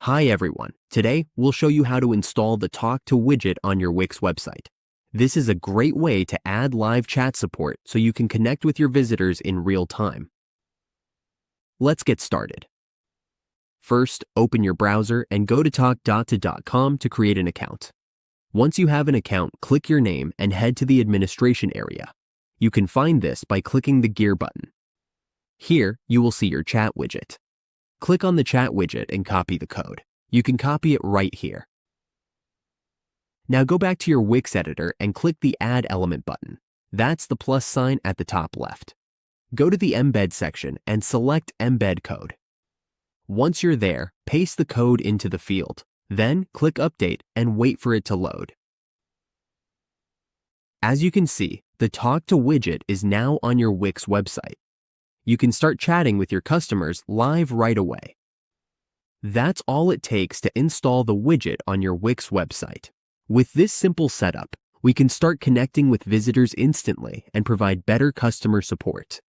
Hi everyone, today we'll show you how to install the Talk.to widget on your Wix website. This is a great way to add live chat support so you can connect with your visitors in real time. Let's get started. First, open your browser and go to tawk.to.com to create an account. Once you have an account, click your name and head to the administration area. You can find this by clicking the gear button. Here, you will see your chat widget. Click on the chat widget and copy the code. You can copy it right here. Now go back to your Wix editor and click the Add Element button. That's the plus sign at the top left. Go to the Embed section and select Embed Code. Once you're there, paste the code into the field. Then click Update and wait for it to load. As you can see, the Talk.to widget is now on your Wix website. You can start chatting with your customers live right away. That's all it takes to install the widget on your Wix website. With this simple setup, we can start connecting with visitors instantly and provide better customer support.